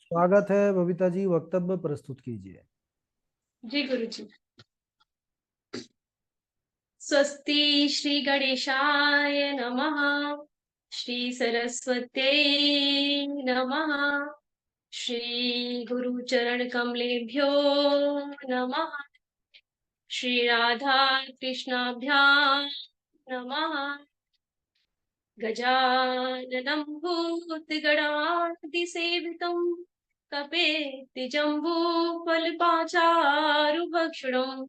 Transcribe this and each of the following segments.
स्वागत है बबीता जी, वक्तव्य प्रस्तुत कीजिए। जी गुरु जी। स्वस्ति श्री गणेशाय नमः। श्री सरस्वत्यै नमः। श्री गुरु चरण कमलेभ्यो नमः। श्री राधा कृष्णाभ्यां नमः। गजाननं भूतगणादिसेवितं कपेति जम्बूफलपाचारुभक्षणम्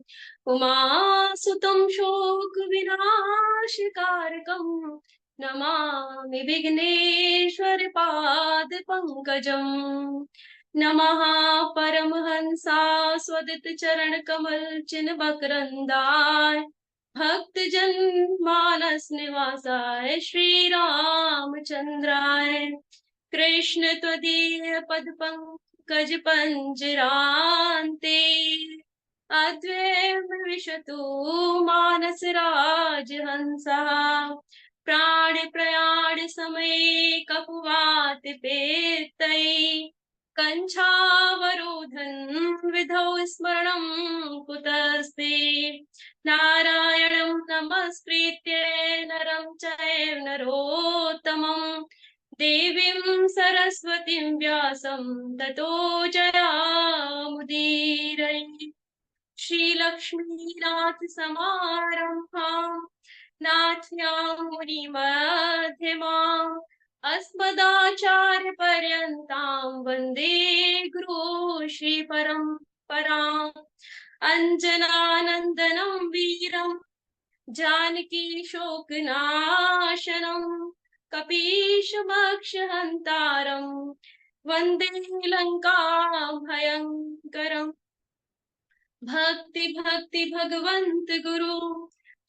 उमासुतं शोकविनाशकारकं नमामि विघ्नेश्वरपादपङ्कजम्। नमः परमहंसा स्वदत्तचरणकमल चिन्मकरन्दाय भक्त जन मानस निवासाय श्री रामचंद्राय कृष्ण त्वदीय पद पंकज पंजरान्ते अद्वैत विशतु मानस राज हंसा प्राण प्रयाण समय कपुवात पेतै कंछावरोधन विधौ स्मरणं कुतस्ते नारायणं नमस्कृत्य नरं चैव नरोत्तमं देवीं सरस्वतीं व्यासं ततो जयामुदीरये। श्रीलक्ष्मीनाथ समारम्भां नाथ्यां मुनिमध्यमाम् अस्मदाचार्यपर्यन्तां वन्दे गुरु श्रीपरम्पराम्। अञ्जनानन्दनं वीरं जानकी शोकनाशनं कपीशमक्षहन्तारं वन्दे लङ्कां भयङ्करम्। भक्ति भक्ति भगवंत गुरु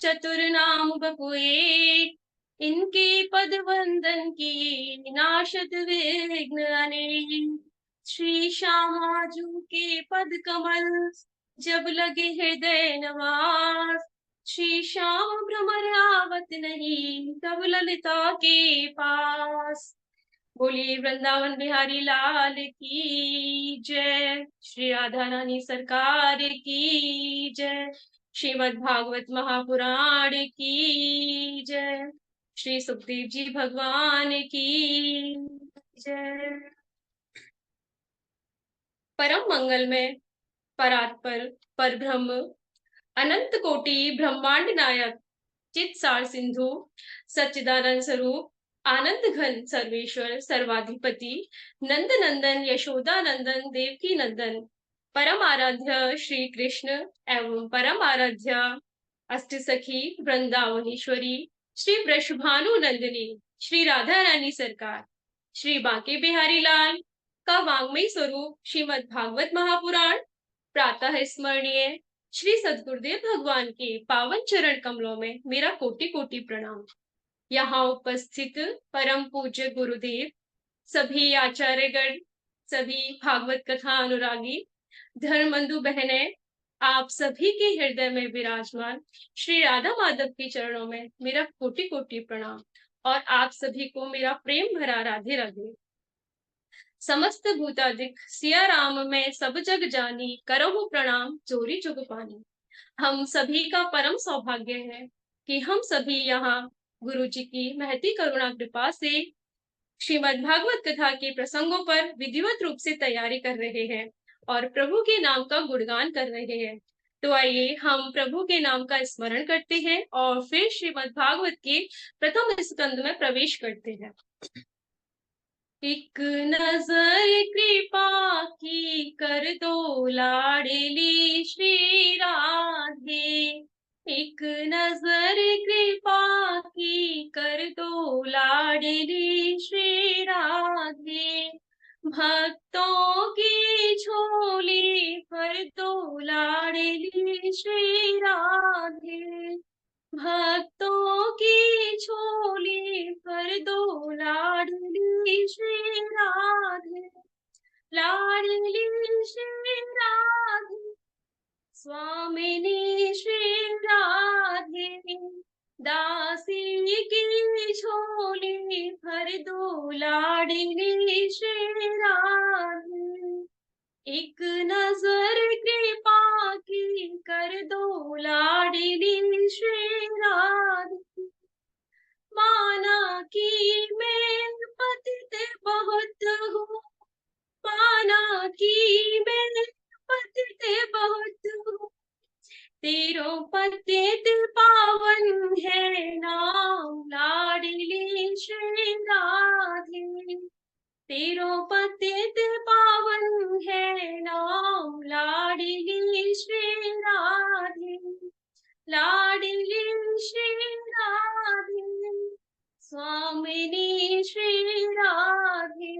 चतुर्नाम बपुए इनके पद वंदन की नाशत विघ्न अनेक। श्री श्यामाजू के पद कमल जब लगे हृदय नवास श्री श्याम भ्रमर आवत नहीं तब ललिता के पास। बोलिए वृंदावन बिहारी लाल की जय। श्री राधा रानी सरकार की जय। श्रीमद् भागवत महापुराण की जय। श्री सुखदेव जी भगवान की जय। परम मंगल में परात्पर परब्रह्म अनंत कोटि ब्रह्मांड नायक चित सार सिंधु सच्चिदानंद स्वरूप आनंद घन सर्वेश्वर सर्वाधिपति नंद नंदन यशोदा नंदन देवकी नंदन परम आराध्य श्री कृष्ण एवं परम आराध्य अष्ट सखी वृंदावनेश्वरी श्री वृषभानु नंदिनी श्री राधा रानी सरकार श्री बांके बिहारी लाल का वांग्मय स्वरूप श्रीमद् भागवत महापुराण प्रातः स्मरणीय श्री सद्गुरुदेव भगवान के पावन चरण कमलों में मेरा कोटि कोटि प्रणाम। यहाँ उपस्थित परम पूज्य गुरुदेव, सभी आचार्यगण, सभी भागवत कथा अनुरागी धर्मबंधु बहने, आप सभी के हृदय में विराजमान श्री राधा माधव के चरणों में मेरा कोटि कोटि प्रणाम और आप सभी को मेरा प्रेम भरा राधे राधे। समस्त भूतादिक सिया राम में सब जग जानी करहु प्रणाम जोरी जुग पानी। हम सभी का परम सौभाग्य है कि हम सभी यहाँ गुरु जी की महती करुणा कृपा से श्रीमद् भागवत कथा के प्रसंगों पर विधिवत रूप से तैयारी कर रहे हैं और प्रभु के नाम का गुणगान कर रहे हैं। तो आइए हम प्रभु के नाम का स्मरण करते हैं और फिर श्रीमद् भागवत के प्रथम स्कंद में प्रवेश करते हैं। एक नजर कृपा की कर दो लाडली श्री राधे। एक नजर कृपा की कर दो लाडली श्री राधे। भक्तों की झोली भर दो लाडली श्री राधे। भक्तों की झोली भर दो लाडली श्री राधे। लाडली श्री राधे स्वामिनी श्री राधे। दासी की झोली भर दो लाडली श्री राधे। एक नजर कृपा की कर दो लाडली श्री राधे। माना कि मैं पतित बहुत हूँ, माना कि मैं पतित बहुत हूँ, तेरो पतित पावन है नाम लाडली श्री राधे। तेरो पतित पावन है नाम लाडली श्री राधे। लाडली श्री राधे, स्वामिनी श्री राधे।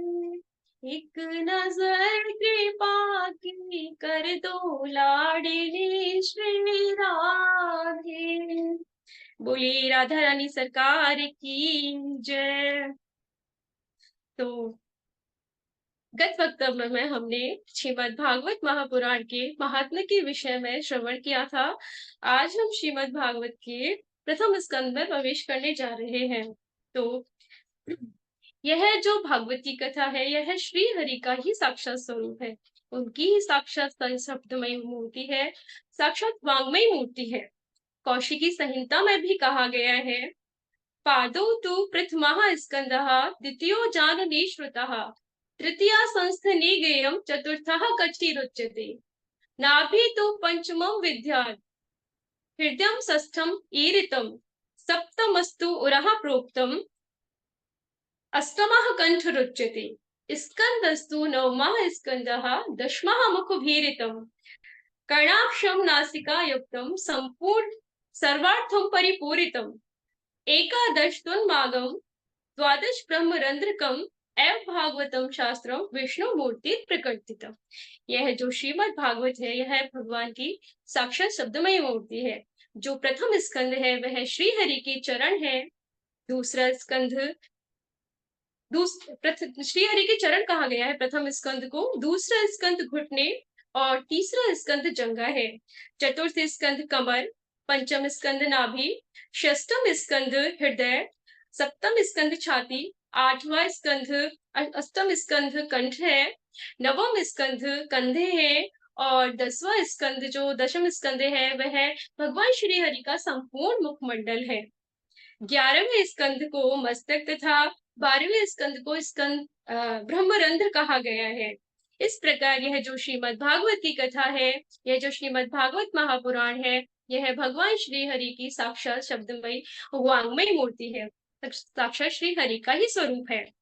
एक नजर कृपा की कर दो लाडली श्री राधे। बोलिए राधा रानी सरकार की जय। तो गत वक्तव्य में हमने श्रीमद् भागवत महापुराण के महात्म्य के विषय में श्रवण किया था। आज हम श्रीमद् भागवत के प्रथम स्कंद में प्रवेश करने जा रहे हैं। तो यह जो भागवत की कथा है, यह श्री हरि का ही साक्षात स्वरूप है, उनकी ही साक्षात शब्दमय मूर्ति है, साक्षात वांग्मयी मूर्ति है। कौशिकी संहिता में भी कहा गया है, पादौ तु प्रथमः स्कंदः द्वितीयो जाननी श्रुतः तृतीया संस्थनिगेयं चतुर्थः कचिरुच्यते। नाभि तु पंचमं विद्यात् हृदयं षष्ठम् ईरितं सप्तमस्तु उरः प्रोक्तम् अष्टमः कंठरुच्यते। स्कंदस्तु नवमः स्कंदः दशमः मुखभीरितं कर्णाक्षं नासिकायुक्तं संपूर्ण सर्वार्थं परिपूरितम् एकादश तुन्मागम द्वादश ब्रह्मरंध्रकम एवं भागवतम शास्त्रम विष्णु मूर्ति प्रकटितम। यह जो श्रीमद् भागवत है, यह भगवान की साक्षात शब्दमय मूर्ति है। जो प्रथम स्कंद है वह श्री हरि के चरण है। दूसरा स्कंद श्री हरि के चरण कहा गया है प्रथम स्कंद को। दूसरा स्कंद घुटने और तीसरा स्कंद जंगा है। चतुर्थ स्कंद कमर, पंचम स्कंद नाभि, षष्ठम स्कंद हृदय, सप्तम स्कंद छाती, आठवां स्कंद अष्टम स्कंद कंठ है, नवम स्कंद कंधे है और दसवां स्कंद जो दशम स्कंद है वह भगवान श्री हरि का संपूर्ण मुखमंडल है। 11वें स्कंद को मस्तक तथा 12वें स्कंद को स्कंद ब्रह्मरंध्र कहा गया है। इस प्रकार यह जो श्रीमद् भागवत की कथा है, यह जो श्रीमद् भागवत महापुराण है, यह भगवान श्री हरि की साक्षात शब्दमयी वांग्मयी मूर्ति है, साक्षात श्री हरि का ही स्वरूप है।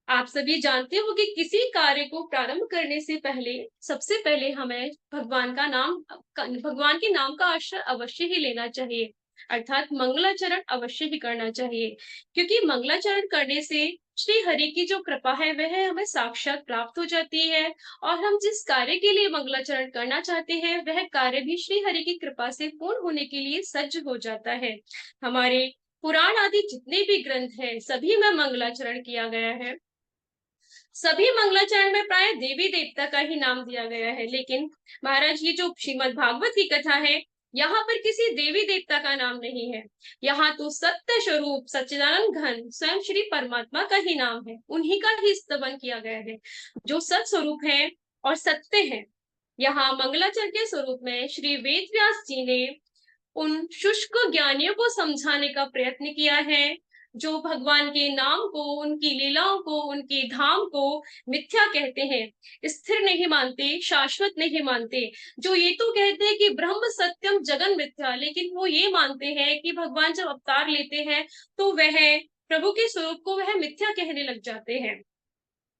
आप सभी जानते हो कि किसी कार्य को प्रारंभ करने से पहले सबसे पहले हमें भगवान के नाम का आश्रय अवश्य ही लेना चाहिए, अर्थात मंगलाचरण अवश्य ही करना चाहिए, क्योंकि मंगलाचरण करने से श्री हरि की जो कृपा है वह हमें साक्षात प्राप्त हो जाती है और हम जिस कार्य के लिए मंगलाचरण करना चाहते हैं वह कार्य भी श्री हरि की कृपा से पूर्ण होने के लिए सज्ज हो जाता है। हमारे पुराण आदि जितने भी ग्रंथ हैं सभी में मंगलाचरण किया गया है। सभी मंगलाचरण में प्राय देवी देवता का ही नाम दिया गया है, लेकिन महाराज ये जो श्रीमद् भागवत की कथा है यहाँ पर किसी देवी देवता का नाम नहीं है। यहाँ तो सत्य स्वरूप सच्चिदानंद घन स्वयं श्री परमात्मा का ही नाम है, उन्हीं का ही स्तवन किया गया है जो सत स्वरूप है और सत्य है। यहाँ मंगलाचरण के स्वरूप में श्री वेद व्यास जी ने उन शुष्क ज्ञानियों को समझाने का प्रयत्न किया है जो भगवान के नाम को, उनकी लीलाओं को, उनके धाम को मिथ्या कहते हैं, स्थिर नहीं मानते, शाश्वत नहीं मानते। जो ये तो कहते हैं कि ब्रह्म सत्यम जगन मिथ्या, लेकिन वो ये मानते हैं कि भगवान जब अवतार लेते हैं तो वह प्रभु के स्वरूप को वह मिथ्या कहने लग जाते हैं।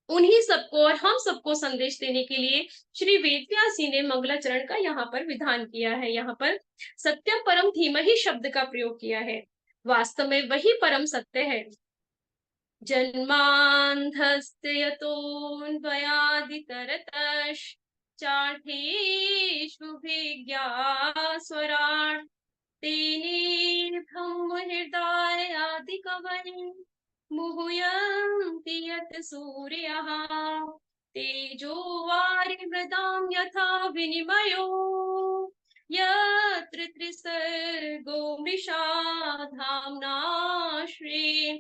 उन्हीं सबको और हम सबको संदेश देने के लिए श्री वेदव्यास जी ने मंगलाचरण का यहाँ पर विधान किया है। यहाँ पर सत्यम परम धीमहि शब्द का प्रयोग किया है। वास्तव में वही परम सत्य है। जन्मांधस्य यतोऽन्वयादितरतश् चार्थेष्वभिज्ञास्वराट् तेने ब्रह्म हृदय आदि कवये मुह्यन्ति यत् सूर्यः तेजो वारिमृदां यथा विनिमयो यत्र त्रिसर्गो मृषा धाम्ना श्रेण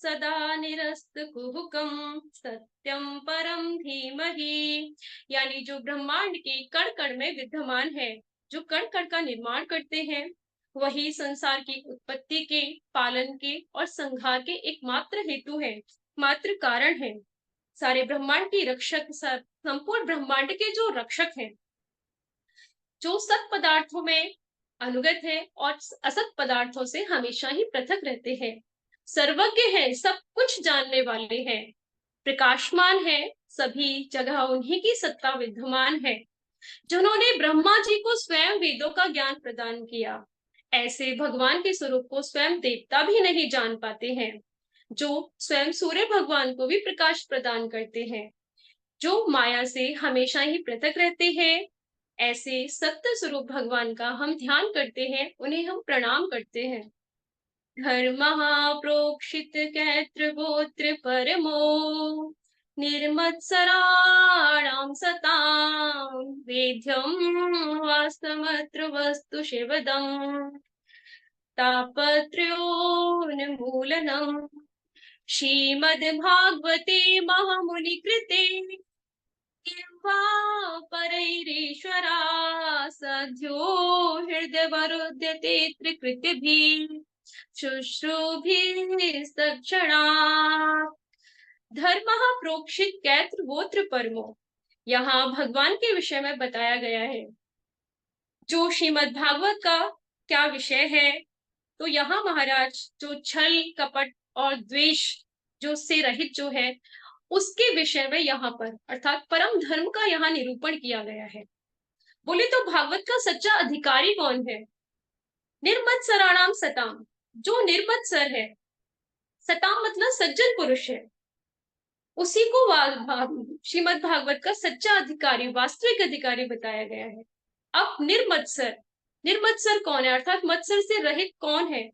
सदा निरस्त कुहुकम सत्यम परम धीमहि। यानी जो ब्रह्मांड के कण कण में विद्यमान है, जो कण कण का निर्माण करते हैं, वही संसार की उत्पत्ति के, पालन के और संहार के एकमात्र हेतु है, मात्र कारण है। सारे ब्रह्मांड की रक्षक, संपूर्ण ब्रह्मांड के जो रक्षक हैं, जो सत पदार्थों में अनुगत है और असत पदार्थों से हमेशा ही पृथक रहते हैं, सर्वज्ञ है, सब कुछ जानने वाले हैं, प्रकाशमान है, सभी जगह उन्हीं की सत्ता विद्यमान है, जिन्होंने ब्रह्मा जी को स्वयं वेदों का ज्ञान प्रदान किया। ऐसे भगवान के स्वरूप को स्वयं देवता भी नहीं जान पाते हैं, जो स्वयं सूर्य भगवान को भी प्रकाश प्रदान करते हैं, जो माया से हमेशा ही पृथक रहते हैं। ऐसे सत्य स्वरूप भगवान का हम ध्यान करते हैं, उन्हें हम प्रणाम करते हैं। धर्मः प्रोक्षित कैत्र गोत्र परमो निर्मत्सराणां सतां वेद्यं वास्तमत्र वस्तु शिवदम् तापत्रयोन्मूलनम् श्रीमद्भागवते महामुनिकृते किंवा परैरीश्वरा सद्यो हृदयवरुध्यते त्रिकृतिभिः शुश्रूभिस्तत्क्षणात्। धर्मः प्रोक्षित कैत्र गोत्र परमो, यहाँ भगवान के विषय में बताया गया है। जो श्रीमद् भागवत का क्या विषय है, तो यहाँ महाराज जो छल कपट और द्वेष जो से रहित जो है, उसके विषय में यहाँ पर अर्थात परम धर्म का यहाँ निरूपण किया गया है। बोले तो भागवत का सच्चा अधिकारी कौन है? निर्मत्सराणाम सताम, जो निर्मत्सर है, सताम मतलब सज्जन पुरुष है, उसी को श्रीमद् भागवत का सच्चा अधिकारी, वास्तविक अधिकारी बताया गया है। अब निर्मत्सर, निर्मत्सर कौन है अर्थात मत्सर से रहित कौन है?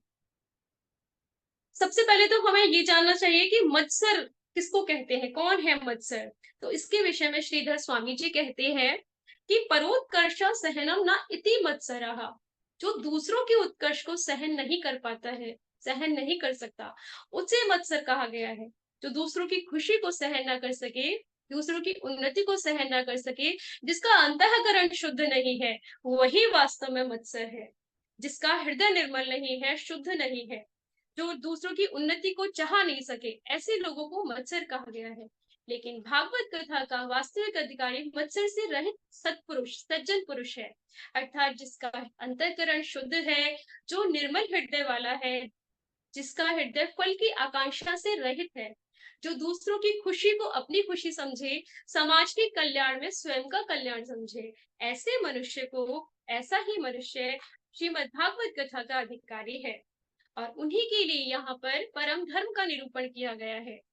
सबसे पहले तो हमें ये जानना चाहिए कि मत्सर किसको कहते हैं, कौन है मत्सर। तो इसके विषय में श्रीधर स्वामी जी कहते हैं कि परोत्कर्ष सहनम ना इति मत्सरः, जो दूसरों के उत्कर्ष को सहन नहीं कर पाता है, सहन नहीं कर सकता, उसे मत्सर कहा गया है। जो दूसरों की खुशी को सहन ना कर सके, दूसरों की उन्नति को सहन ना कर सके, जिसका अंतःकरण शुद्ध नहीं है, वही वास्तव में मत्सर है। जिसका हृदय निर्मल नहीं है, शुद्ध नहीं है, जो दूसरों की उन्नति को चाह नहीं सके, ऐसे लोगों को मत्सर कहा गया है। लेकिन भागवत कथा का वास्तविक अधिकारी मत्सर से रहित सत्पुरुष, सज्जन पुरुष है, अर्थात जिसका अंतःकरण शुद्ध है, जो निर्मल हृदय वाला है, जिसका हृदय फल की आकांक्षा से रहित है, जो दूसरों की खुशी को अपनी खुशी समझे, समाज के कल्याण में स्वयं का कल्याण समझे, ऐसे मनुष्य को, ऐसा ही मनुष्य श्रीमद् भागवत कथा का अधिकारी है। और उन्हीं के लिए यहाँ पर परम धर्म का निरूपण किया गया है।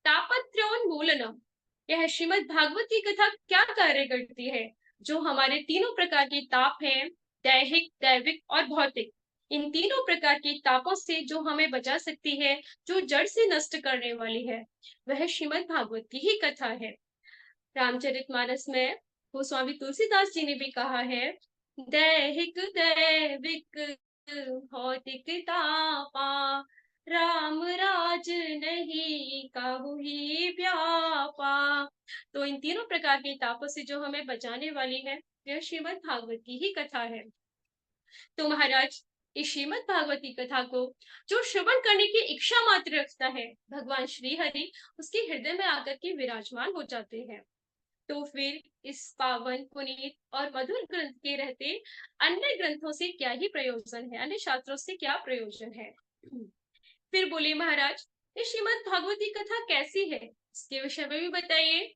तापत्र्योन्मूलनम, यह श्रीमद् भागवत की कथा क्या कार्य करती है? जो हमारे तीनों प्रकार के ताप हैं, दैहिक, दैविक और भौतिक, इन तीनों प्रकार के तापों से जो हमें बचा सकती है, जो जड़ से नष्ट करने वाली है, वह श्रीमद् भागवत की ही कथा है। रामचरितमानस में गोस्वामी तुलसीदास जी ने भी कहा है, दैहिक दैविक भौतिक तापा राम राज नहीं काहू ही व्यापा। तो इन तीनों प्रकार के तापों से जो हमें बचाने वाली है, यह श्रीमद् भागवत की ही कथा है। तो महाराज, इस श्रीमद् भागवत की कथा को जो श्रवण करने की इच्छा मात्र रखता है, भगवान श्री हरि उसके हृदय में आकर के विराजमान हो जाते हैं। तो फिर इस पावन, पुनीत और मधुर ग्रंथ के रहते अन्य ग्रंथों से क्या ही प्रयोजन है, अन्य शास्त्रों से क्या प्रयोजन है। फिर बोले महाराज, ये श्रीमद् भागवत की कथा कैसी है, इसके विषय में भी बताइए।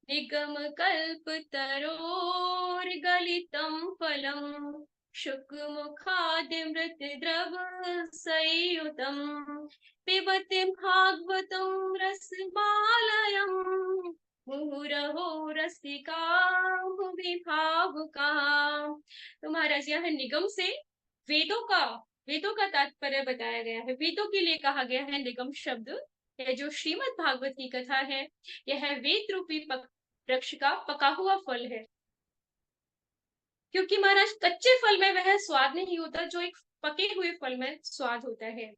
निगम कल्प तरोर गलितम फलम शुक मुखादिमृत द्रव संयुतम पिबति भागवतम रसमालयम मुहुरहो रसिका भुवि भावुका। तो महाराज, यह निगम से वेदों का तात्पर्य बताया गया है, वेदों के लिए कहा गया है निगम शब्द। यह जो श्रीमद् भागवत की कथा है, यह वेद रूपी वृक्ष का पका हुआ फल है। क्योंकि महाराज कच्चे फल में वह स्वाद नहीं होता जो एक पके हुए फल में स्वाद होता है।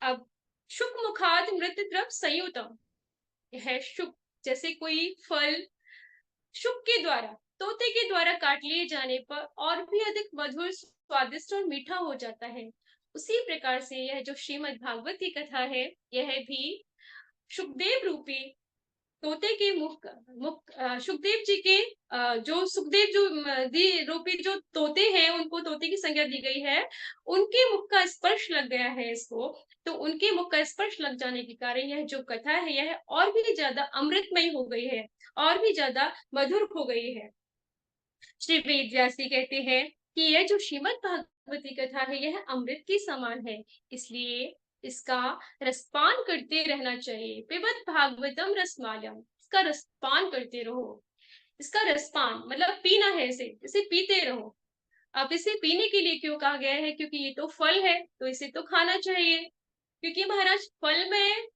अब शुक मुखाद मृत द्रव संयुतम, यह शुक जैसे कोई फल शुक के द्वारा, तोते के द्वारा काट लिए जाने पर और भी अधिक मधुर, स्वादिष्ट और मीठा हो जाता है। उसी प्रकार से यह जो श्रीमद् भागवत की कथा है, यह भी सुखदेव रूपी तोते के सुखदेव जी के जो सुखदेव जो दी रूपी जो तोते हैं, उनको तोते की संज्ञा दी गई है, उनके मुख का स्पर्श लग गया है इसको। तो उनके मुख का स्पर्श लग जाने के कारण यह जो कथा है, यह और भी ज्यादा अमृतमय हो गई है, और भी ज्यादा मधुर हो गई है। श्री वेद व्यास जी कहते हैं कि यह जो श्रीमद् भागवती कथा है, यह अमृत के समान है, इसलिए इसका रसपान करते रहना चाहिए। पिबत भागवतम रसमालम, इसका रसपान करते रहो। इसका रसपान मतलब पीना है, इसे पीते रहो। अब इसे पीने के लिए क्यों कहा गया है? क्योंकि ये तो फल है, तो इसे तो खाना चाहिए। क्योंकि महाराज फल में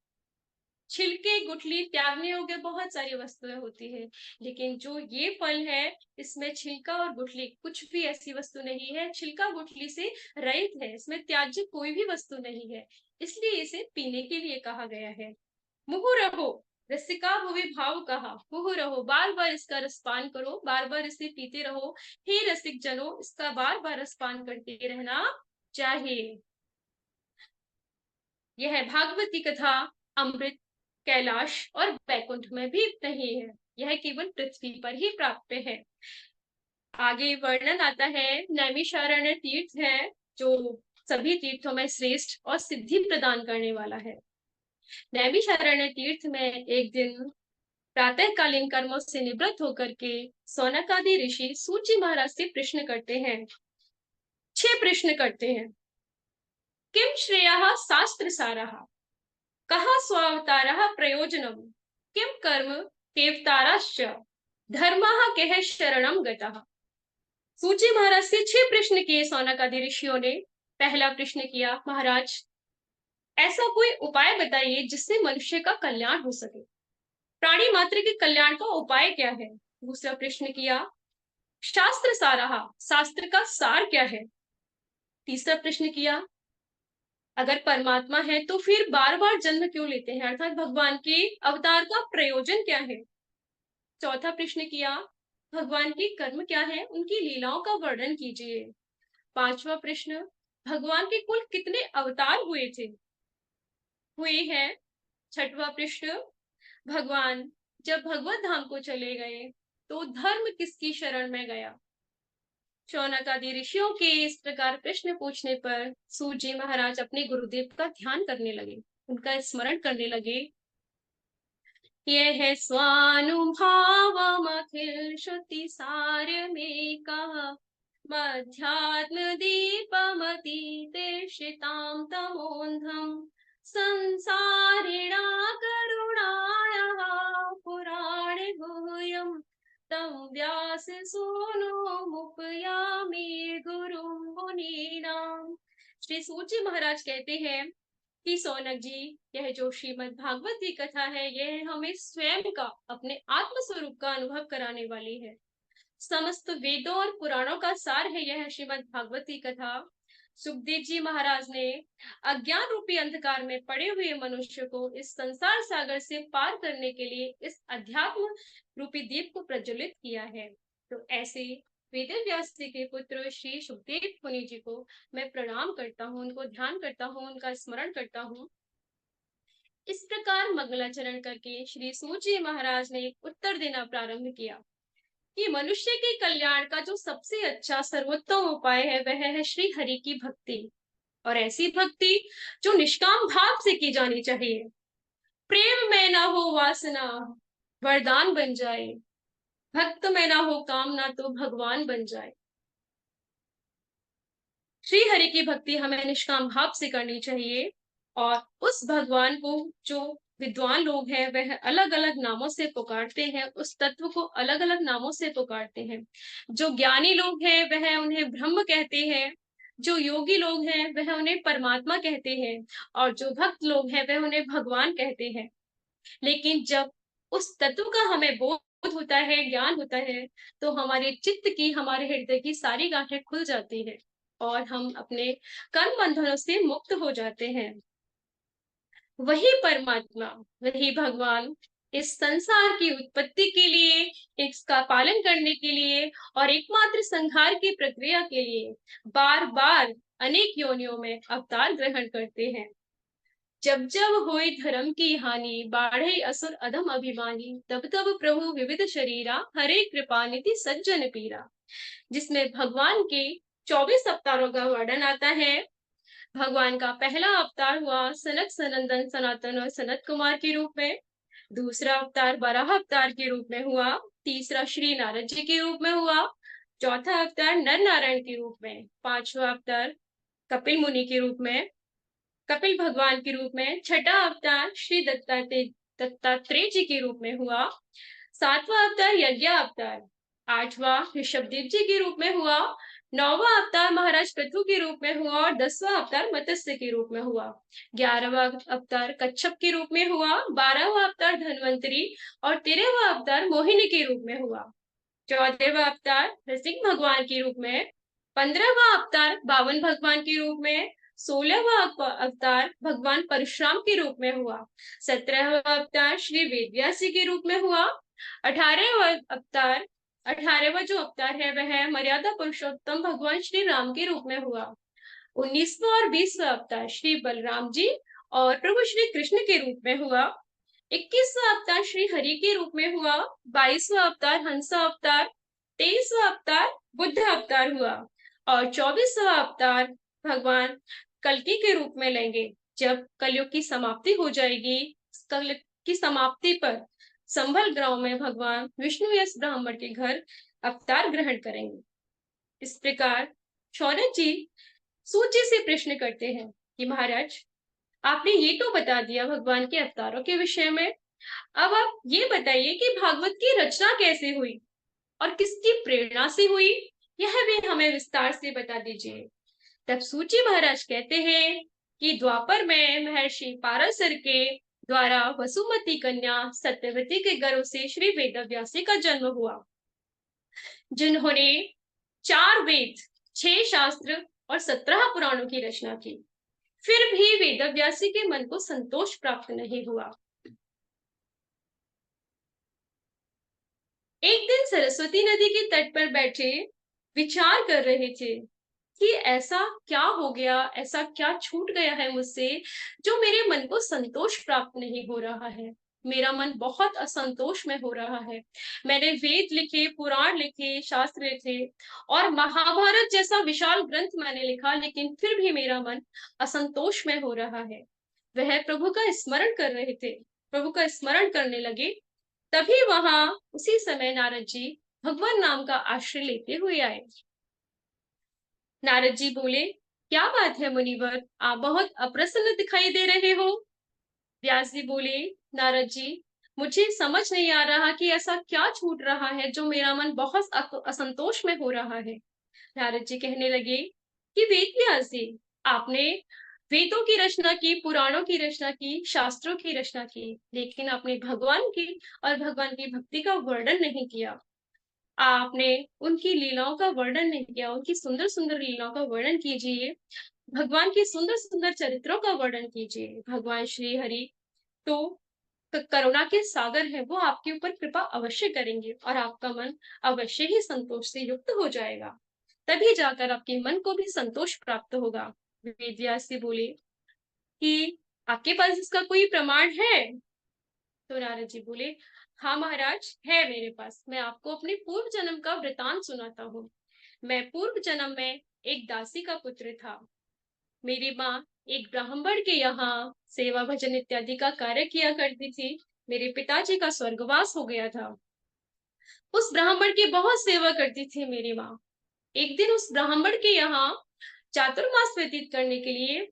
छिलके, गुठली त्यागने योग्य बहुत सारी वस्तुएं होती है, लेकिन जो ये फल है, इसमें छिलका और गुठली कुछ भी ऐसी वस्तु नहीं है, छिलका गुठली से रहित है, इसमें त्याज्य कोई भी वस्तु नहीं है, इसलिए इसे पीने के लिए कहा गया है। मुहु रहो, रसिका भुवि भाव कहा, मुहु रहो, बार बार इसका रसपान करो, बार बार इसे पीते रहो। हे रसिक जनो, इसका बार बार रसपान करते रहना चाहिए। यह भागवती कथा अमृत, कैलाश और वैकुंठ में भी नहीं है, यह केवल पृथ्वी पर ही प्राप्त है। आगे वर्णन आता है, नैमिषारण्य तीर्थ है जो सभी तीर्थों में श्रेष्ठ और सिद्धि प्रदान करने वाला है। नैमिषारण्य तीर्थ में एक दिन प्रातःकालीन कर्मों से निवृत्त होकर के सौनकादि ऋषि सूची महाराज से प्रश्न करते हैं। 6 प्रश्न करते हैं। किम श्रेयः शास्त्र सारः, कहा स्वावतारः प्रयोजनम, किम कर्म केवताराश्च, धर्मः कह शरणम गतः। सूची महाराज से 6 प्रश्न किए सौनकादि ऋषियों ने। पहला प्रश्न किया, महाराज ऐसा कोई उपाय बताइए जिससे मनुष्य का कल्याण हो सके, प्राणी मात्र के कल्याण का उपाय क्या है। दूसरा प्रश्न किया, शास्त्र सारः, शास्त्र का सार क्या है। तीसरा प्रश्न किया, अगर परमात्मा है तो फिर बार बार जन्म क्यों लेते हैं, अर्थात भगवान के अवतार का प्रयोजन क्या है। चौथा प्रश्न किया, भगवान के कर्म क्या है, उनकी लीलाओं का वर्णन कीजिए। पांचवा प्रश्न, भगवान के कुल कितने अवतार हुए हैं। छठवां प्रश्न, भगवान जब भगवत धाम को चले गए तो धर्म किसकी शरण में गया। शौनक आदि ऋषियों के इस प्रकार प्रश्न पूछने पर सूत जी महाराज अपने गुरुदेव का ध्यान करने लगे, उनका स्मरण करने लगे। यह स्वानुभावमखिल श्रुति सारमेकः, मध्यात्म दीपमतीतिर्षितां तमोन्धं, संसारिणा करुणायाः पुराणे गुह्यं, तं व्यास सूनुमुपयामि गुरुं मुनीनां। श्री सूची महाराज कहते हैं कि सौनक जी, यह जो श्रीमद् भागवत की कथा है, यह हमें स्वयं का, अपने आत्म स्वरूप का अनुभव कराने वाली है। समस्त वेदों और पुराणों का सार है यह श्रीमद् भागवत की कथा। सुखदेव जी महाराज ने अज्ञान रूपी अंधकार में पड़े हुए मनुष्य को इस संसार सागर से पार करने के लिए इस अध्यात्म रूपी दीप को प्रज्वलित किया है। तो ऐसे वेद व्यास जी के पुत्र श्री सुखदेव मुनि जी को मैं प्रणाम करता हूँ, उनको ध्यान करता हूँ, उनका स्मरण करता हूँ। इस प्रकार मंगलाचरण करके श्री सूत जी महाराज ने उत्तर देना प्रारंभ किया कि मनुष्य के कल्याण का जो सबसे अच्छा सर्वोत्तम उपाय है, वह है श्री हरि की भक्ति, और ऐसी भक्ति जो निष्काम भाव से की जानी चाहिए। प्रेम में ना हो वासना, वरदान बन जाए, भक्त में ना हो कामना तो भगवान बन जाए। श्री हरि की भक्ति हमें निष्काम भाव से करनी चाहिए, और उस भगवान को जो विद्वान लोग हैं वह अलग अलग नामों से पुकारते हैं, उस तत्व को अलग अलग नामों से पुकारते हैं। जो ज्ञानी लोग हैं वह उन्हें ब्रह्म कहते हैं, जो योगी लोग हैं वह उन्हें परमात्मा कहते हैं, और जो भक्त लोग हैं वह उन्हें भगवान कहते हैं। लेकिन जब उस तत्व का हमें बोध होता है, ज्ञान होता है, तो हमारे चित्त की, हमारे हृदय की सारी गांठें खुल जाती है और हम अपने कर्म बंधनों से मुक्त हो जाते हैं। वही परमात्मा, वही भगवान इस संसार की उत्पत्ति के लिए, इसका पालन करने के लिए और एकमात्र संहार की प्रक्रिया के लिए बार-बार अनेक योनियों में अवतार ग्रहण करते हैं। जब जब होई धर्म की हानि, बाढ़े असुर अधम अभिमानी, तब तब प्रभु विविध शरीरा, हरे कृपा निधि सज्जन पीरा। जिसमें भगवान के 24 अवतारों का वर्णन आता है। भगवान का पहला अवतार हुआ सनक सनंदन सनातन और सनत कुमार के रूप में। दूसरा अवतार वराह अवतार के रूप में हुआ। तीसरा श्री नारद जी के रूप में हुआ। चौथा अवतार नर नारायण के रूप में। पांचवा अवतार कपिल मुनि के रूप में, कपिल भगवान के रूप में। छठा अवतार श्री दत्तात्रेय जी के रूप में हुआ। सातवां अवतार यज्ञ अवतार। आठवां ऋषभदेव जी के रूप में हुआ। नौवां अवतार महाराज पृथु के रूप में हुआ और 10वां अवतार मत्स्य के रूप में हुआ। 11वां अवतार कच्छप के रूप में हुआ। 12वां अवतार धन्वंतरी और 13वां अवतार मोहिनी के रूप में हुआ। 14वां अवतार नृसिंह भगवान के रूप में। 15वां अवतार बावन भगवान के रूप में। 16वां अवतार भगवान परशुराम के रूप में हुआ। 17वां अवतार श्री वेदव्यास जी के रूप में हुआ। 18वां जो अवतार है वह मर्यादा पुरुषोत्तम भगवान श्री राम के रूप में हुआ। 19वां और 20वां अवतार श्री बलराम जी और प्रभु श्री कृष्ण के रूप में हुआ। 21वां अवतार श्री हरि के रूप में हुआ। 22वां अवतार हंस अवतार। 23वां अवतार बुद्ध अवतार हुआ और 24वां अवतार भगवान कल्कि के रूप में लेंगे। जब कलयुग की समाप्ति हो जाएगी, कलयुग की समाप्ति पर संभल गांव में भगवान विष्णु यस ब्राह्मण के घर अवतार ग्रहण करेंगे। इस प्रकार शौनक जी सूत जी से प्रश्न करते हैं कि महाराज, आपने ये तो बता दिया भगवान के अवतारों के विषय में, अब आप ये बताइए कि भागवत की रचना कैसे हुई और किसकी प्रेरणा से हुई, यह भी हमें विस्तार से बता दीजिए। तब सूची महाराज कहते हैं कि द्वापर में महर्षि पाराशर के द्वारा वसुमती कन्या सत्यवती के गर्भ से श्री वेदव्यासी का जन्म हुआ, जिन्होंने 4 वेद, 6 शास्त्र और 17 पुराणों की रचना की। फिर भी वेदव्यासी के मन को संतोष प्राप्त नहीं हुआ। एक दिन सरस्वती नदी के तट पर बैठे विचार कर रहे थे कि ऐसा क्या हो गया, ऐसा क्या छूट गया है मुझसे जो मेरे मन को संतोष प्राप्त नहीं हो रहा है। मेरा मन बहुत असंतोष में हो रहा है। मैंने वेद लिखे, पुराण लिखे, शास्त्र लिखे और महाभारत जैसा विशाल ग्रंथ मैंने लिखा, लेकिन फिर भी मेरा मन असंतोष में हो रहा है। वह प्रभु का स्मरण कर रहे थे, प्रभु का स्मरण करने लगे। तभी वहां उसी समय नारद जी भगवान नाम का आश्रय लेते हुए आए। नारद जी बोले, क्या बात है मुनिवर, आप बहुत अप्रसन्न दिखाई दे रहे हो। व्यास जी बोले, नारद जी, मुझे समझ नहीं आ रहा कि ऐसा क्या छूट रहा है जो मेरा मन बहुत असंतोष में हो रहा है। नारद जी कहने लगे कि वेद व्यास जी, आपने वेदों की रचना की, पुराणों की रचना की, शास्त्रों की रचना की, लेकिन आपने भगवान की और भगवान की भक्ति का वर्णन नहीं किया। आपने उनकी लीलाओं का वर्णन नहीं किया, उनकी सुंदर सुंदर लीलाओं का वर्णन कीजिए, भगवान की सुंदर सुंदर चरित्रों का वर्णन कीजिए। भगवान श्री हरि तो करुणा के सागर है, वो आपके ऊपर कृपा अवश्य करेंगे और आपका मन अवश्य ही संतोष से युक्त हो जाएगा। तभी जाकर आपके मन को भी संतोष प्राप्त होगा। वेदव्यास जी बोले कि आपके पास इसका कोई प्रमाण है। तो नारद जी बोले, हाँ महाराज, है मेरे पास। मैं आपको अपने पूर्व जन्म का वृतांत सुनाता हूँ। मैं पूर्व जन्म में एक दासी का पुत्र था। मेरी माँ एक ब्राह्मण के यहाँ सेवा भजन इत्यादि का कार्य किया करती थी। मेरे पिताजी का स्वर्गवास हो गया था। उस ब्राह्मण की बहुत सेवा करती थी मेरी माँ। एक दिन उस ब्राह्मण के यहाँ चातुर्मास व्यतीत करने के लिए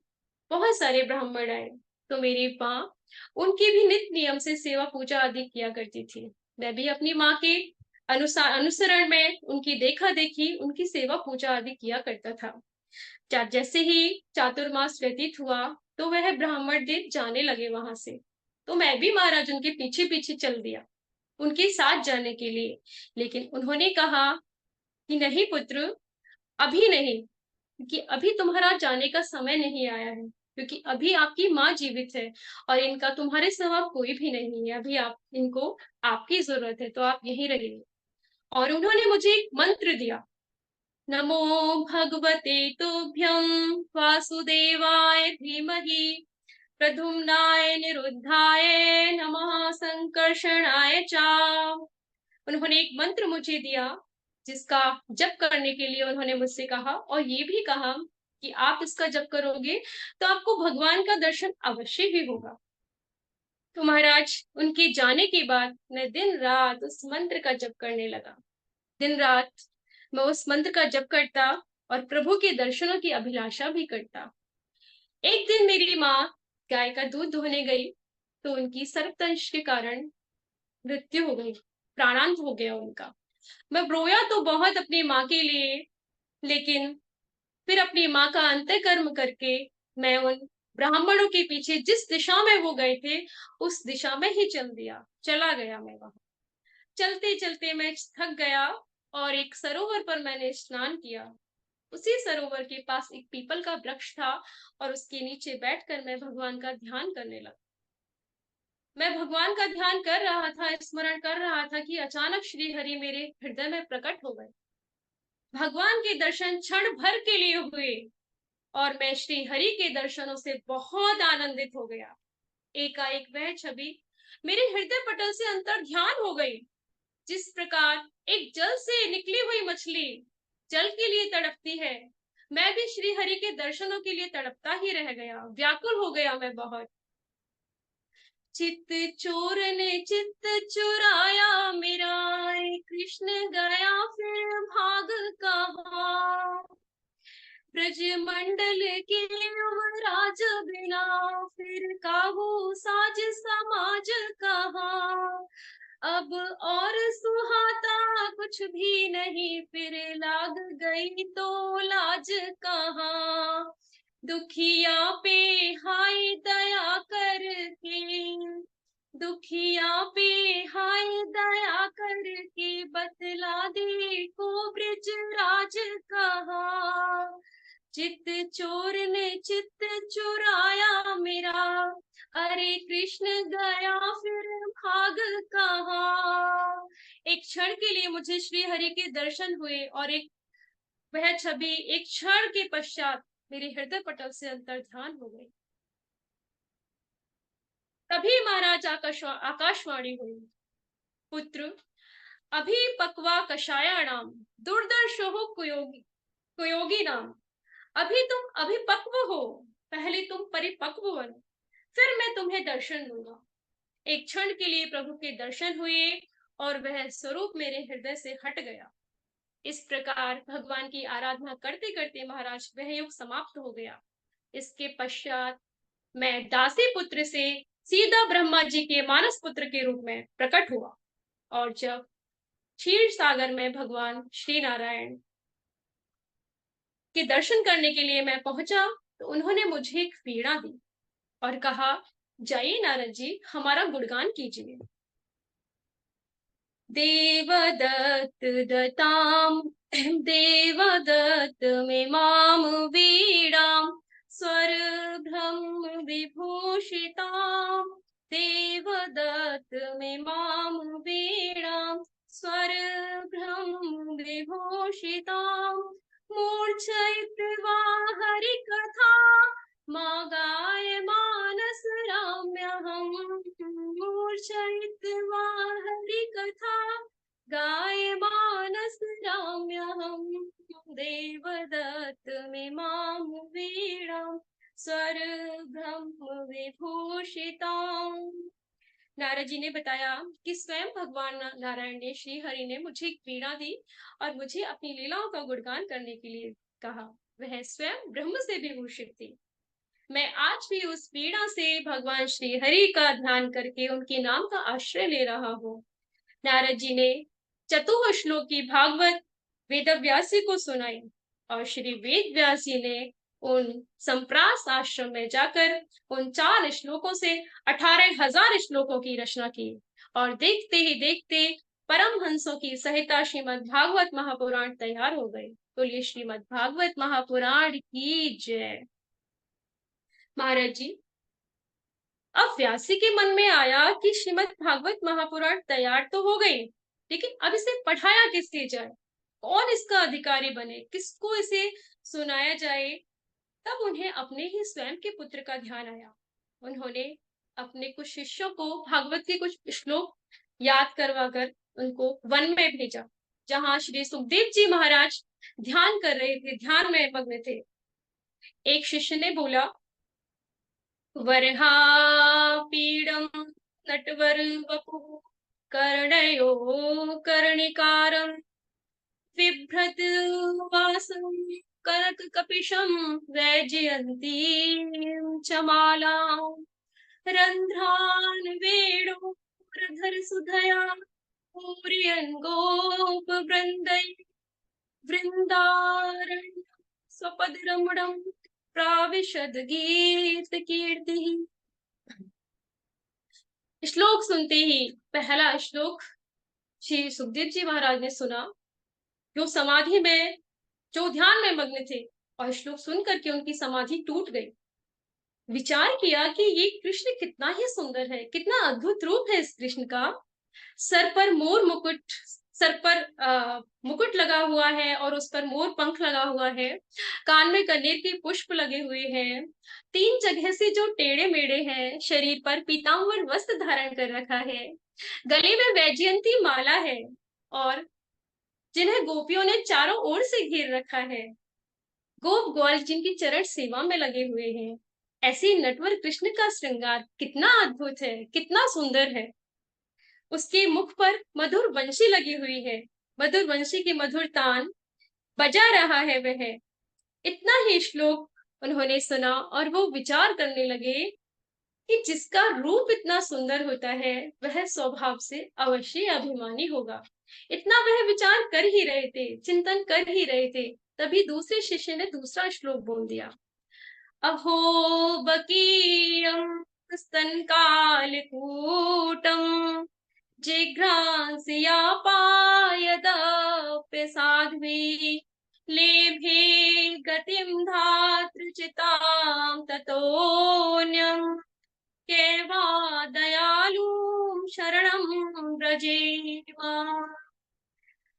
बहुत सारे ब्राह्मण आए। तो मेरी माँ उनकी भी नित्य नियम से सेवा पूजा आदि किया करती थी। मैं भी अपनी माँ के अनुसार अनुसरण में उनकी देखा देखी उनकी सेवा पूजा आदि किया करता था। जैसे ही चातुर्मास व्यतीत हुआ तो वह ब्राह्मण देव जाने लगे वहां से। तो मैं भी महाराज उनके पीछे पीछे चल दिया उनके साथ जाने के लिए। लेकिन उन्होंने कहा कि नहीं पुत्र, अभी नहीं, क्योंकि अभी तुम्हारा जाने का समय नहीं आया है, क्योंकि अभी आपकी माँ जीवित है और इनका तुम्हारे सिवा कोई भी नहीं है। अभी आप इनको आपकी ज़रूरत है, तो आप यहीं रहिए। और उन्होंने मुझे एक मंत्र दिया, नमो भगवते तुभ्यं वासुदेवाय धीमहि प्रद्युम्नाय निरुद्धाय नमः संकर्षणाय च। उन्होंने एक मंत्र मुझे दिया जिसका जप करने के लिए उन्होंने मुझसे कहा, और ये भी कहा कि आप इसका जप करोगे तो आपको भगवान का दर्शन अवश्य ही होगा। तो महाराज, उनके जाने के बाद मैं दिन रात उस मंत्र का जप करने लगा। दिन रात मैं उस मंत्र का जप करता और प्रभु के दर्शनों की अभिलाषा भी करता। एक दिन मेरी माँ गाय का दूध दोहने गई, तो उनकी सर्पदंश के कारण मृत्यु हो गई, प्राणांत हो गया उनका। मैं रोया तो बहुत अपनी माँ के लिए, लेकिन फिर अपनी माँ का अंत्यकर्म करके मैं उन ब्राह्मणों के पीछे जिस दिशा में वो गए थे, उस दिशा में ही चला गया मैं वहां। चलते चलते मैं थक गया और एक सरोवर पर मैंने स्नान किया। उसी सरोवर के पास एक पीपल का वृक्ष था और उसके नीचे बैठकर मैं भगवान का ध्यान करने लगा। मैं भगवान का ध्यान कर रहा था, स्मरण कर रहा था कि अचानक श्री हरि मेरे हृदय में प्रकट हो गए। भगवान के दर्शन क्षण भर के लिए हुए और मैं श्री हरि के दर्शनों से बहुत आनंदित हो गया। एकाएक वह छवि मेरे हृदय पटल से अंतर ध्यान हो गई। जिस प्रकार एक जल से निकली हुई मछली जल के लिए तड़पती है, मैं भी श्री हरि के दर्शनों के लिए तड़पता ही रह गया, व्याकुल हो गया मैं बहुत। चित्त चोर ने चित्त चुराया मेरा, कृष्ण गया फिर भाग कहाँ। ब्रज मंडल के युवराज बिना फिर काहू साज समाज कहाँ। अब और सुहाता कुछ भी नहीं, फिर लाग गई तो लाज कहाँ। दुखिया पे हाय दया करके, दुखिया पे हाय दया करके बतला दे को ब्रज राज कहाँ। चित्त चोर ने चित्त चुराया मेरा, अरे कृष्ण गया फिर भाग कहाँ। एक क्षण के लिए मुझे श्री हरि के दर्शन हुए और वह छवि एक क्षण के पश्चात मेरे हृदय पटल से अंतर्ध्यान हो गई। तभी महाराज आकाशवाणी हुई, पुत्र अभी पक्वा कषायाणाम दुर्दर्शो कुयोगी कुयोगी नाम। अभी तुम अभिपक्व हो, पहले तुम परिपक्व बनो, फिर मैं तुम्हें दर्शन दूंगा। एक क्षण के लिए प्रभु के दर्शन हुए और वह स्वरूप मेरे हृदय से हट गया। इस प्रकार भगवान की आराधना करते करते महाराज वह युग समाप्त हो गया। इसके पश्चात मैं दासी पुत्र से सीधा ब्रह्मा जी के मानस पुत्र के रूप में प्रकट हुआ। और जब क्षीर सागर में भगवान श्री नारायण के दर्शन करने के लिए मैं पहुंचा, तो उन्होंने मुझे एक वीणा दी और कहा, जाइए नारद जी, हमारा गुणगान कीजिए। देवदत्त दत्ताम देवदत्त में माम वीणाम स्वर ब्रह्म विभूषिताम। देवदत्त में माम वीणाम स्वर ब्रह्म विभूषिताम। मूर्छयित्वा हरि कथा गाय मानस राम्यहम्। मूर्छयित्वा हरि कथा गाय मानस राम्यहम्। देवदत्त में माम वीणाम स्वर ब्रह्म विभूषिताम्। नारद जी ने बताया कि स्वयं भगवान नारायण ने, श्री हरि ने मुझे एक वीणा दी और मुझे अपनी लीलाओं का गुणगान करने के लिए कहा। वह स्वयं ब्रह्म से विभूषित थी। मैं आज भी उस वीणा से भगवान श्री हरि का ध्यान करके उनके नाम का आश्रय ले रहा हूँ। नारद जी ने चतुश्लोकी भागवत वेदव्यासी को सुनाई और श्री वेद व्यासी ने उन संप्रास आश्रम में जाकर उन 4 श्लोकों से 18,000 श्लोकों की रचना की। और देखते ही देखते परम हंसों की सहिता श्रीमद् भागवत महापुराण तैयार हो गई। तो ये श्रीमद् भागवत महापुराण की जय। महाराज जी, अब व्यासी के मन में आया कि श्रीमद् भागवत महापुराण तैयार तो हो गई, लेकिन अब इसे पढ़ाया किस लिए जाए, कौन इसका अधिकारी बने, किसको इसे सुनाया जाए। तब उन्हें अपने ही स्वयं के पुत्र का ध्यान आया। उन्होंने अपने कुछ शिष्यों को भागवत के कुछ श्लोक याद करवाकर उनको वन में भेजा, जहां श्री सुखदेव जी महाराज ध्यान कर रहे थे, ध्यान में मग्न थे। एक शिष्य ने बोला, वरहापीडं नटवर वपुः कर्णयो कर्णिकारं बिभ्रत वासं कनककपिशं वैजयन्तीं च मालां रन्ध्रान् वेणोरधर सुधया पूरयन् गोपवृन्दै वृन्दारण्यं स्वपदरमणं प्राविशद गीत कीर्ति। श्लोक सुनते ही पहला श्लोक श्री सुखदेव जी महाराज ने सुना। जो समाधि में, जो ध्यान में मग्न थे, और श्लोक सुन करके उनकी समाधि टूट गई। विचार किया कि ये कृष्ण कितना ही सुंदर है, कितना अद्भुत रूप है इस कृष्ण का। सर पर मोर मुकुट, सर पर मुकुट लगा हुआ है और उस पर मोर पंख लगा हुआ है। कान में कनेर के पुष्प लगे हुए हैं। 3 जगह से जो टेढ़े मेढ़े हैं, शरीर पर पीतांबर वस्त्र धारण कर रखा है, गले में वैजयंती माला है, और जिन्हें गोपियों ने चारों ओर से घेर रखा है। गोप ग्वाल जिनकी चरण सेवा में लगे हुए हैं। ऐसे नटवर कृष्ण का श्रृंगार कितना अद्भुत है, कितना सुंदर है। उसके मुख पर मधुर बंशी लगी हुई है, मधुर बंशी की मधुर तान बजा रहा है वह। इतना ही श्लोक उन्होंने सुना और वो विचार करने लगे कि जिसका रूप इतना सुंदर होता है, वह स्वभाव से अवश्य अभिमानी होगा। इतना वह विचार कर ही रहे थे, चिंतन कर ही रहे थे, तभी दूसरे शिष्य ने दूसरा श्लोक बोल दिया। अहो बकीयं स्तनकालकूटं जिघ्रांसयापायदप्य साध्वी लेभे गतिं धातृचितां ततोऽन्यं केवा दयालुं शरणं व्रजेम।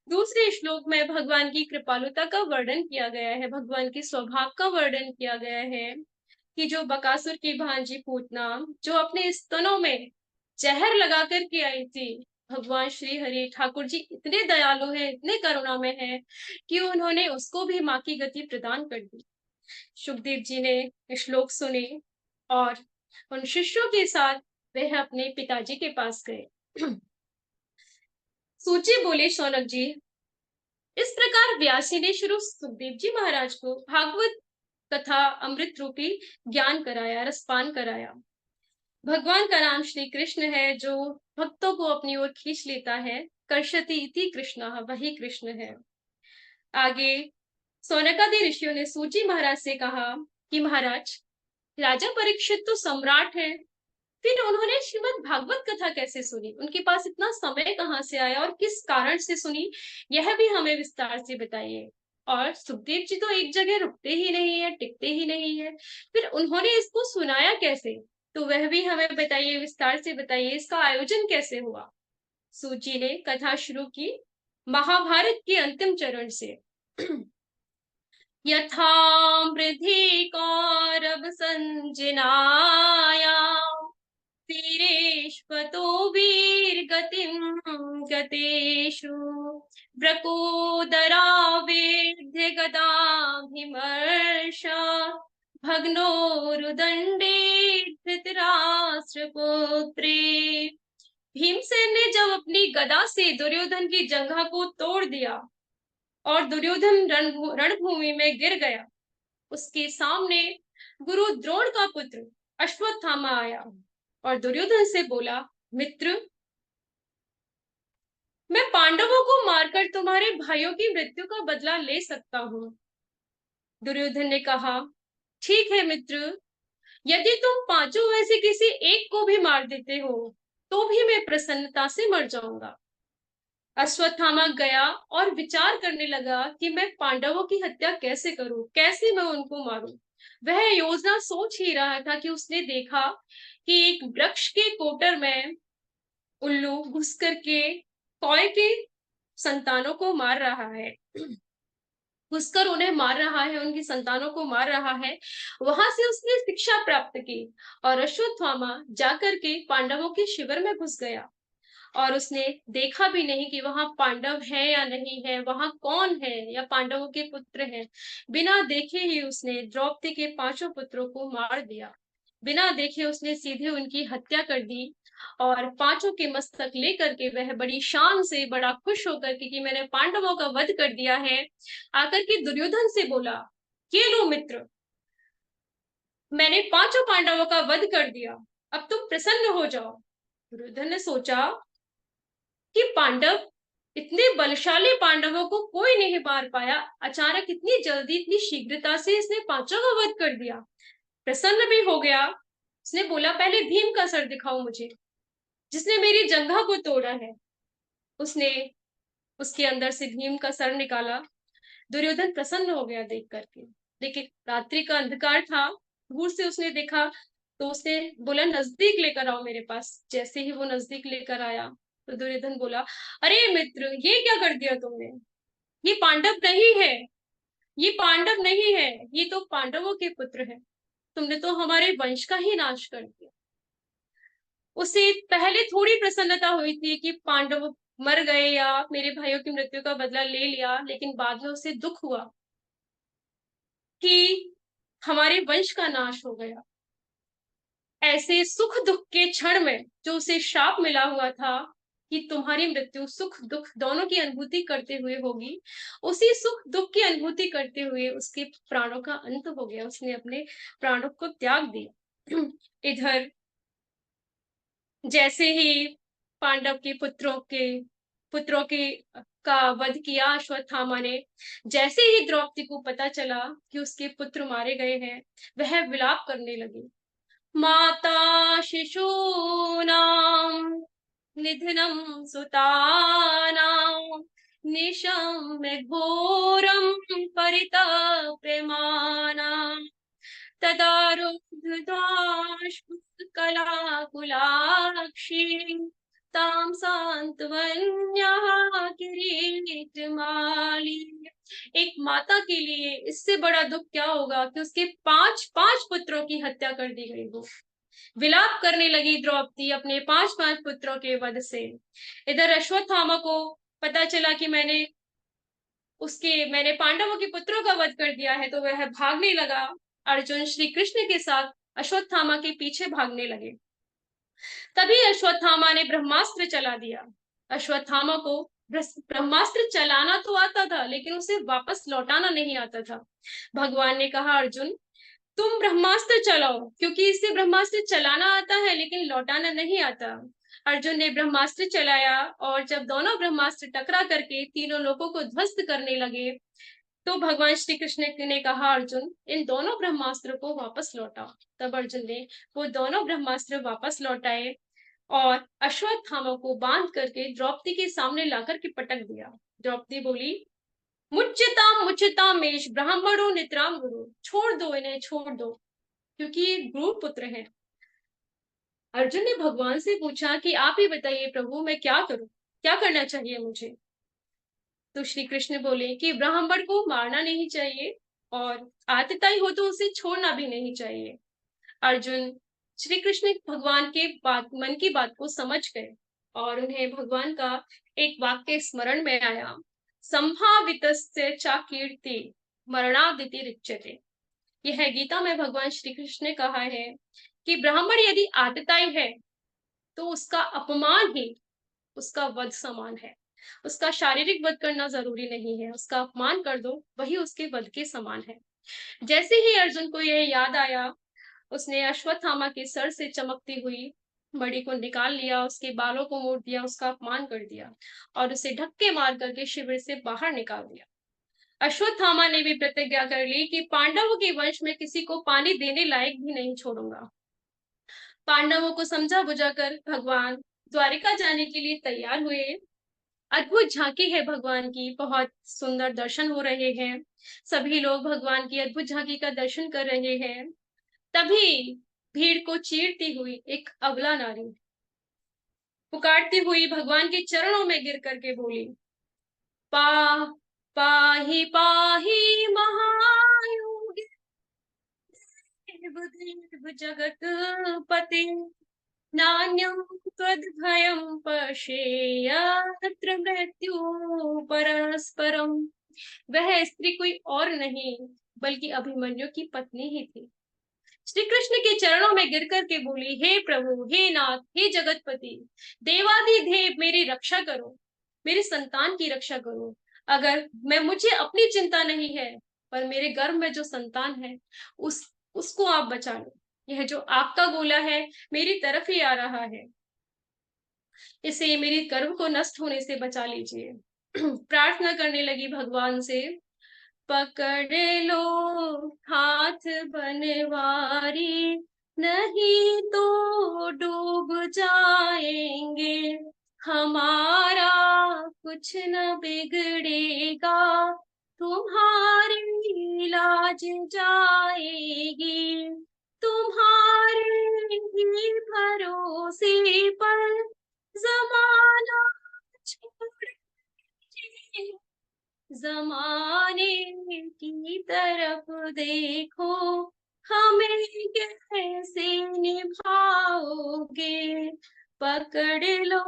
दूसरे श्लोक में भगवान की कृपालुता का वर्णन किया गया है, भगवान के स्वभाव का वर्णन किया गया है कि जो बकासुर की भांजी पूतना, जो अपने स्तनों में जहर लगा कर के आई थी, भगवान श्री हरि ठाकुर जी इतने दयालु हैं, इतने करुणामय हैं कि उन्होंने उसको भी माँ की गति प्रदान कर दी। सुखदेव जी ने श्लोक सुने और उन शिष्यों के साथ वह अपने पिताजी के पास गए। सूची बोले, शौनक जी, इस प्रकार व्यासी ने श्री सुखदेव जी महाराज को भागवत कथा अमृत रूपी ज्ञान कराया, रसपान कराया। भगवान का नाम श्री कृष्ण है, जो भक्तों को अपनी ओर खींच लेता है। कर्षति इति कृष्णः, वही कृष्ण है। आगे सौनकादि ऋषियों ने सूची महाराज से कहा कि महाराज, राजा परीक्षित तो सम्राट है, फिर उन्होंने श्रीमद् भागवत कथा कैसे सुनी, उनके पास इतना समय कहाँ से आया और किस कारण से सुनी, यह भी हमें विस्तार से बताइए। और सुखदेव जी तो एक जगह रुकते ही नहीं है, टिकते ही नहीं है, फिर उन्होंने इसको सुनाया कैसे, तो वह भी हमें बताइए, विस्तार से बताइए, इसका आयोजन कैसे हुआ। सूची ने कथा शुरू की महाभारत के अंतिम चरण से। यथा मृधि कौरव संजनाया वीरेष्वतो वीरगतिं गतेषु ब्रकोदरावेद्य गदाभिमर्श भग्नोरुदण्डे धृतराष्ट्रपुत्रे। भीमसेन ने जब अपनी गदा से दुर्योधन की जंघा को तोड़ दिया और दुर्योधन रणभूमि में गिर गया, उसके सामने गुरु द्रोण का पुत्र अश्वत्थामा आया और दुर्योधन से बोला, मित्र, मैं पांडवों को मारकर तुम्हारे भाइयों की मृत्यु का बदला ले सकता हूँ। दुर्योधन ने कहा, ठीक है मित्र, यदि तुम पांचों में से किसी एक को भी मार देते हो तो भी मैं प्रसन्नता से मर जाऊंगा। अश्वत्थामा गया और विचार करने लगा कि मैं पांडवों की हत्या कैसे करूं, कैसे मैं उनको मारूं। वह योजना सोच ही रहा था कि उसने देखा कि एक वृक्ष के कोटर में उल्लू घुस करके कौए के संतानों को मार रहा है, घुसकर उन्हें मार रहा है, उनकी संतानों को मार रहा है। वहां से उसने शिक्षा प्राप्त की और अश्वत्थामा जाकर के पांडवों के शिविर में घुस गया और उसने देखा भी नहीं कि वहां पांडव है या नहीं है, वहां कौन है या पांडवों के पुत्र हैं। बिना देखे ही उसने द्रौपदी के पांचों पुत्रों को मार दिया। बिना देखे उसने सीधे उनकी हत्या कर दी और पांचों के मस्तक लेकर के वह बड़ी शान से, बड़ा खुश होकर के कि मैंने पांडवों का वध कर दिया है, आकर के दुर्योधन से बोला, ये लो मित्र, मैंने पांचों पांडवों का वध कर दिया, अब तुम प्रसन्न हो जाओ। दुर्योधन ने सोचा कि पांडव, इतने बलशाली पांडवों को कोई नहीं मार पाया, अचानक इतनी जल्दी, इतनी शीघ्रता से इसने पांचों का वध कर दिया। प्रसन्न भी हो गया। उसने बोला, पहले भीम का सर दिखाओ मुझे, जिसने मेरी जंघा को तोड़ा है। उसने उसके अंदर से भीम का सर निकाला। दुर्योधन प्रसन्न हो गया देख करके। देखिए, रात्रि का अंधकार था, दूर से उसने देखा, तो उसने बोला, नजदीक लेकर आओ मेरे पास। जैसे ही वो नजदीक लेकर आया तो दुर्योधन बोला, अरे मित्र, ये क्या कर दिया तुमने? ये पांडव नहीं है, ये पांडव नहीं है, ये तो पांडवों के पुत्र हैं। तुमने तो हमारे वंश का ही नाश कर दिया। उसे पहले थोड़ी प्रसन्नता हुई थी कि पांडव मर गए या मेरे भाइयों की मृत्यु का बदला ले लिया, लेकिन बाद में उसे दुख हुआ कि हमारे वंश का नाश हो गया। ऐसे सुख दुख के क्षण में जो उसे श्राप मिला हुआ था कि तुम्हारी मृत्यु सुख दुख दोनों की अनुभूति करते हुए होगी, उसी सुख दुख की अनुभूति करते हुए उसके प्राणों का अंत हो गया, उसने अपने प्राणों को त्याग दिया। इधर जैसे ही पांडव के पुत्रों के का वध किया अश्वत्थामा ने, जैसे ही द्रौपदी को पता चला कि उसके पुत्र मारे गए हैं, वह विलाप करने लगी। माता शिशूनां निधनं सुतानां निशम्य घोरं परिताप्यमाना तदा रुद्धदाश्पुस्तकलाकुलाक्षी तां सान्त्वन्याः किरीटमाली। एक माता के लिए इससे बड़ा दुख क्या होगा कि उसके पांच पांच पुत्रों की हत्या कर दी गई हो। विलाप करने लगी द्रौपदी अपने पांच पांच पुत्रों के वध से। इधर अश्वत्थामा को पता चला कि मैंने पांडवों के पुत्रों का वध कर दिया है, तो वह भागने लगा। अर्जुन श्री कृष्ण के साथ अश्वत्थामा के पीछे भागने लगे। तभी अश्वत्थामा ने ब्रह्मास्त्र चला दिया। अश्वत्थामा को ब्रह्मास्त्र चलाना तो आता था, लेकिन उसे वापस लौटाना नहीं आता था। भगवान ने कहा, अर्जुन तुम ब्रह्मास्त्र चलाओ, क्योंकि इसे ब्रह्मास्त्र चलाना आता है लेकिन लौटाना नहीं आता। अर्जुन ने ब्रह्मास्त्र चलाया और जब दोनों ब्रह्मास्त्र टकरा करके तीनों लोगों को ध्वस्त करने लगे, तो भगवान श्री कृष्ण ने कहा, अर्जुन इन दोनों ब्रह्मास्त्र को वापस लौटाओ। तब अर्जुन ने वो दोनों ब्रह्मास्त्र वापस लौटाए और अश्वत्थामा को बांध करके द्रौपदी के सामने लाकर के पटक दिया। द्रौपदी बोली, मुच्यताम मुच्यताम मेष ब्राह्मणो नितराम गुरु, छोड़ दो इन्हें, छोड़ दो, क्योंकि ये गुरु पुत्र हैं। अर्जुन ने भगवान से पूछा कि आप ही बताइए प्रभु, मैं क्या करूं, क्या करना चाहिए मुझे? तो श्री कृष्ण बोले कि ब्राह्मण को मारना नहीं चाहिए और आतताई हो तो उसे छोड़ना भी नहीं चाहिए। अर्जुन श्री कृष्ण भगवान के मन की बात को समझ गए और उन्हें भगवान का एक वाक्य स्मरण में आया, संभावितस्य चा कीर्ति मरणादिति रिच्यते। यह गीता में भगवान श्री कृष्ण ने कहा है कि ब्राह्मण यदि आतताई है तो उसका अपमान ही उसका वध समान है। उसका शारीरिक वध करना जरूरी नहीं है, उसका अपमान कर दो, वही उसके वध के समान है। जैसे ही अर्जुन को यह याद आया, उसने अश्वत्थामा के सर से चमकती हुई मणि को निकाल लिया, उसके बालों को मोड़ दिया, उसका अपमान कर दिया और उसे धक्के मार करके शिविर से बाहर निकाल दिया। अश्वत्थामा ने भी प्रतिज्ञा कर ली कि पांडवों के वंश में किसी को पानी देने लायक भी नहीं छोड़ूंगा। पांडवों को समझा बुझाकर भगवान द्वारिका जाने के लिए तैयार हुए अद्भुत झांकी है भगवान की, बहुत सुंदर दर्शन हो रहे हैं। सभी लोग भगवान की अद्भुत झांकी का दर्शन कर रहे हैं। तभी भीड़ को चीरती हुई एक अबला नारी पुकारती हुई भगवान के चरणों में गिर करके बोली, पा पाहि पाहि महायोगी देव जगतपते, नान्यं त्वद्भयं पश्येयत्र मृत्यु परस्परम। वह स्त्री कोई और नहीं बल्कि अभिमन्यु की पत्नी ही थी। श्री कृष्ण के चरणों में गिरकर के बोली, हे प्रभु, हे नाथ, हे जगतपति, देवाधिदेव मेरी रक्षा करो, मेरी संतान की रक्षा करो। अगर मैं मुझे अपनी चिंता नहीं है, पर मेरे गर्भ में जो संतान है उस उसको आप बचा लो। यह जो आग का गोला है मेरी तरफ ही आ रहा है, इसे मेरी गर्भ को नष्ट होने से बचा लीजिए। प्रार्थना करने लगी भगवान से, पकड़ लो हाथ बनवारी, नहीं तो डूब जाएंगे, हमारा कुछ न बिगड़ेगा, तुम्हारी लाज जाएगी, तुम्हारे ही भरोसे पर जमाना छोड़ के, जमाने की तरफ देखो, हमें कैसे निभाओगे, पकड़ लो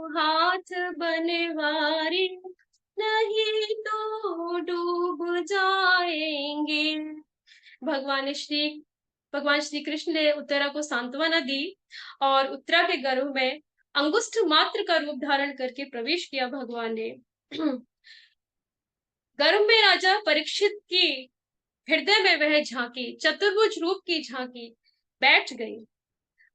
हाथ बनवारी, नहीं तो डूब जाएंगे। भगवान श्री भगवान श्री कृष्ण ने उत्तरा को सांत्वना दी और उत्तरा के गर्भ में अंगुष्ठ मात्र का रूप धारण करके प्रवेश किया भगवान ने। गर्भ में राजा परीक्षित की हृदय में वह झांकी, चतुर्भुज रूप की झांकी बैठ गई।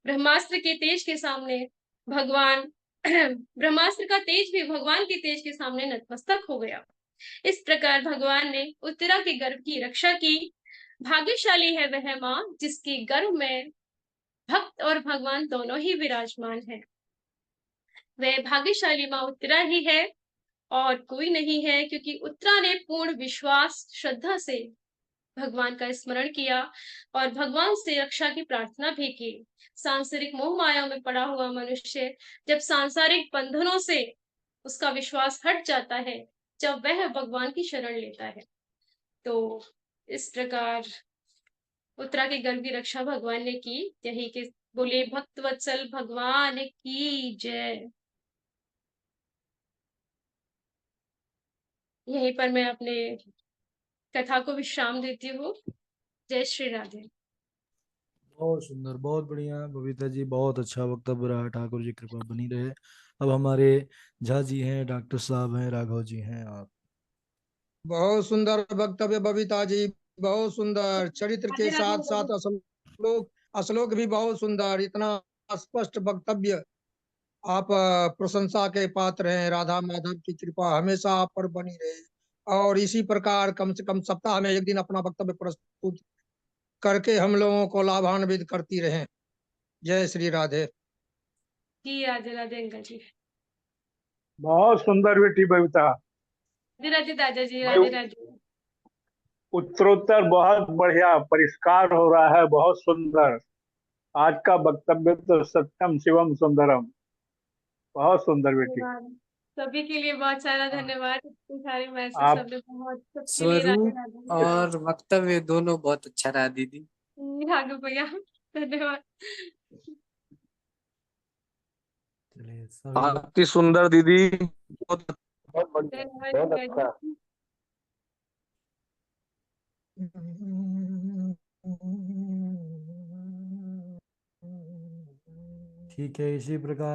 ब्रह्मास्त्र के तेज के सामने भगवान ब्रह्मास्त्र का तेज भी भगवान के तेज के सामने नतमस्तक हो गया। इस प्रकार भगवान ने उत्तरा के गर्भ की रक्षा की। भाग्यशाली है वह माँ जिसके गर्भ में भक्त और भगवान दोनों ही विराजमान है। वह भाग्यशाली माँ उत्तरा ही है और कोई नहीं है, क्योंकि उत्तरा ने पूर्ण विश्वास श्रद्धा से भगवान का स्मरण किया और भगवान से रक्षा की प्रार्थना भी की। सांसारिक मोह माया में पड़ा हुआ मनुष्य जब सांसारिक बंधनों से उसका विश्वास हट जाता है, जब वह भगवान की शरण लेता है, तो इस प्रकार उत्तरा के गर्भ की रक्षा भगवान ने की। यही के बोले भक्त वत्सल भगवान की जय। यहीं पर मैं अपने कथा को विश्राम देती हूँ। जय श्री राधे। बहुत सुंदर, बहुत बढ़िया बबीता जी, बहुत अच्छा वक्तव्य रहा। ठाकुर जी कृपा बनी रहे। अब हमारे झा जी हैं, डॉक्टर साहब हैं, राघव जी हैं, आप। बहुत सुंदर वक्तव्य बबीता जी, बहुत सुंदर। चरित्र राधे के राधे साथ साथ श्लोक भी बहुत सुंदर। इतना स्पष्ट वक्तव्य। आप प्रशंसा के पात्र हैं। राधा माधव की कृपा हमेशा आप पर बनी रहे और इसी प्रकार कम से कम सप्ताह में एक दिन अपना वक्तव्य प्रस्तुत करके हम लोगों को लाभान्वित करती रहें। जय श्री राधे। जी। राधे राधे अंकल जी। बहुत सुंदर बेटी बबीता। राधे राधे दादाजी। मैं राधे राधे। उत्तरोत्तर बहुत बढ़िया परिष्कार हो रहा है, बहुत सुंदर। आज का वक्तव्य तो सत्यम शिवम सुंदरम। बहुत सुंदर बेटी। धन्यवाद। सभी के लिए बहुत सारा हाँ, धन्यवाद। इतनी सारी मैसेज आप सबने बहुत, सबके लिए राधे स्वरूप राधे। और वक्तव्य दोनों बहुत अच्छा रहा दीदी। राघव भैया धन्यवाद। चलिए सभी लोग। अति सुंदर दीदी, बहुत बहुत बढ़िया, धन्यवाद बहुत अंकल अच्छा। जी। ठीक है, इसी प्रकार